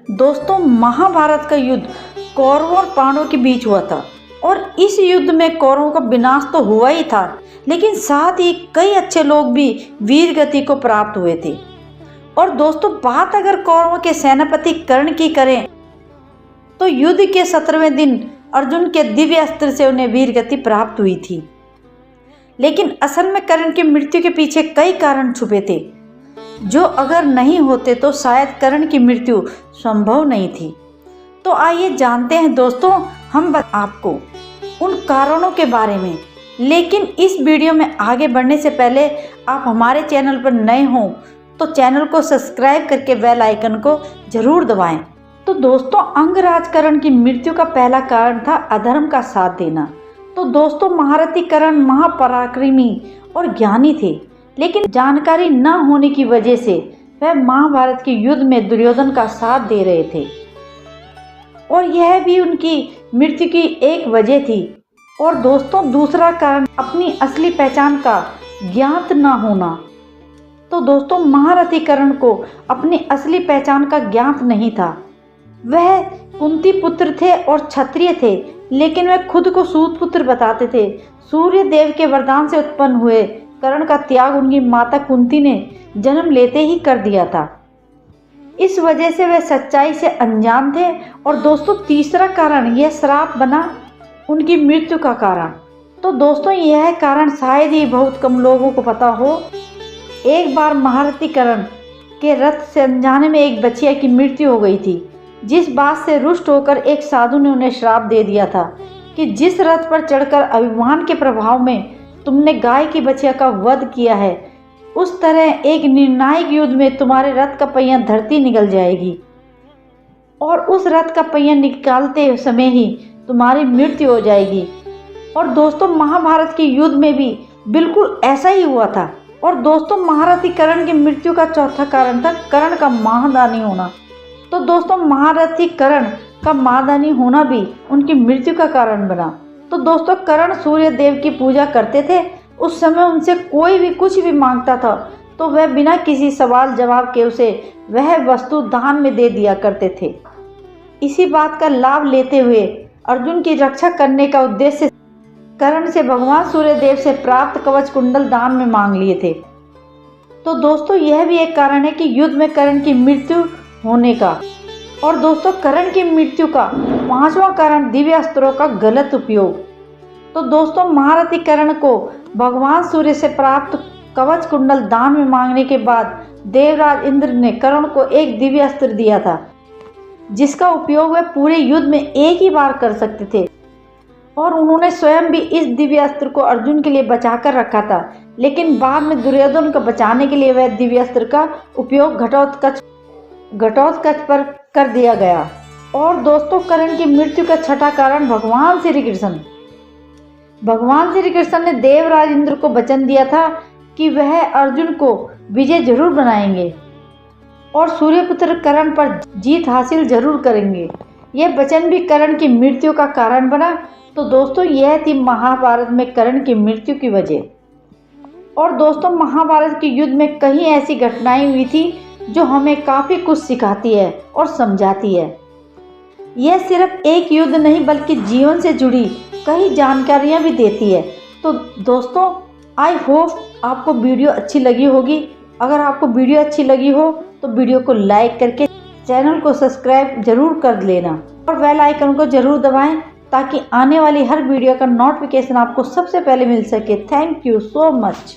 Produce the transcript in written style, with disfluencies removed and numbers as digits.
दोस्तों, महाभारत का युद्ध कौरवों और पांडवों के बीच हुआ था और इस युद्ध में कौरवों का विनाश तो हुआ ही था, लेकिन साथ ही कई अच्छे लोग भी वीर गति को प्राप्त हुए थे। और दोस्तों, बात अगर कौरवों के सेनापति कर्ण की करें तो युद्ध के 17वें दिन अर्जुन के दिव्य अस्त्र से उन्हें वीर गति प्राप्त हुई थी। लेकिन असल में कर्ण की मृत्यु के पीछे कई कारण छुपे थे, जो अगर नहीं होते तो शायद कर्ण की मृत्यु संभव नहीं थी। तो आइए जानते हैं दोस्तों हम आपको उन कारणों के बारे में। लेकिन इस वीडियो में आगे बढ़ने से पहले आप हमारे चैनल पर नए हों तो चैनल को सब्सक्राइब करके बेल आइकन को जरूर दबाएं। तो दोस्तों, अंगराज कर्ण की मृत्यु का पहला कारण था अधर्म का साथ देना। तो दोस्तों, महारथी कर्ण महापराक्रमी और ज्ञानी थे, लेकिन जानकारी न होने की वजह से वह महाभारत के युद्ध में दुर्योधन का साथ दे रहे थे और यह भी उनकी मृत्यु की एक वजह थी। और दोस्तों, दूसरा कारण अपनी असली पहचान का ज्ञात न होना। तो दोस्तों, महारथी कर्ण को अपनी असली पहचान का ज्ञात नहीं था। वह कुंती पुत्र थे और क्षत्रिय थे, लेकिन वह खुद को सूत पुत्र बताते थे। सूर्य देव के वरदान से उत्पन्न हुए कर्ण का त्याग उनकी माता कुंती ने जन्म लेते ही कर दिया था। इस वजह से वे सच्चाई से अनजान थे। और दोस्तों, तीसरा कारण यह श्राप बना उनकी मृत्यु का कारण। तो दोस्तों, यह कारण शायद ही बहुत कम लोगों को पता हो। एक बार महारथी कर्ण के रथ से अनजाने में एक बच्चिया की मृत्यु हो गई थी, जिस बात से रुष्ट होकर एक साधु ने उन्हें श्राप दे दिया था कि जिस रथ पर चढ़कर अभिमान के प्रभाव में तुमने गाय की बच्चिया का वध किया है, उस तरह एक निर्णायक युद्ध में तुम्हारे रथ का पहिया धरती निकल जाएगी और उस रथ का पहिया निकालते समय ही तुम्हारी मृत्यु हो जाएगी। और दोस्तों, महाभारत के युद्ध में भी बिल्कुल ऐसा ही हुआ था। और दोस्तों, महारथी कर्ण की मृत्यु का चौथा कारण था कर्ण का महादानी होना। तो दोस्तों, महारथी कर्ण का महादानी होना भी उनकी मृत्यु का कारण बना। तो दोस्तों, कर्ण सूर्य देव की पूजा करते थे। उस समय उनसे कोई भी कुछ भी मांगता था तो वह बिना किसी सवाल जवाब के उसे वह वस्तु दान में दे दिया करते थे। इसी बात का लाभ लेते हुए अर्जुन की रक्षा करने का उद्देश्य कर्ण से भगवान सूर्य देव से प्राप्त कवच कुंडल दान में मांग लिए थे। तो दोस्तों, यह भी एक कारण है कि युद्ध में कर्ण की मृत्यु होने का। और दोस्तों, कर्ण की मृत्यु का पांचवा कारण दिव्य अस्त्रों का गलत उपयोग। तो दोस्तों, महारथी कर्ण को भगवान सूर्य से प्राप्त कवच कुंडल दान में मांगने के बाद देवराज इंद्र ने कर्ण को एक दिव्य अस्त्र दिया था, जिसका उपयोग वह पूरे युद्ध में एक ही बार कर सकते थे। और उन्होंने स्वयं भी इस दिव्य अस्त्र को अर्जुन के लिए बचा कर रखा था, लेकिन बाद में दुर्योधन को बचाने के लिए वह दिव्य अस्त्र का उपयोग घटोत्कच पर कर दिया गया। और दोस्तों, कर्ण की मृत्यु का छठा कारण भगवान श्री कृष्ण ने देवराज इंद्र को वचन दिया था कि वह अर्जुन को विजय जरूर बनाएंगे और सूर्यपुत्र कर्ण पर जीत हासिल जरूर करेंगे। यह वचन भी कर्ण की मृत्यु का कारण बना। तो दोस्तों, यह थी महाभारत में कर्ण की मृत्यु की वजह। और दोस्तों, महाभारत के युद्ध में कई ऐसी घटनाएं हुई थी जो हमें काफ़ी कुछ सिखाती है और समझाती है। यह सिर्फ एक युद्ध नहीं बल्कि जीवन से जुड़ी कई जानकारियां भी देती है। तो दोस्तों, आई होप आपको वीडियो अच्छी लगी होगी। अगर आपको वीडियो अच्छी लगी हो तो वीडियो को लाइक करके चैनल को सब्सक्राइब जरूर कर लेना और बेल आइकन को जरूर दबाएं ताकि आने वाली हर वीडियो का नोटिफिकेशन आपको सबसे पहले मिल सके। Thank you so much.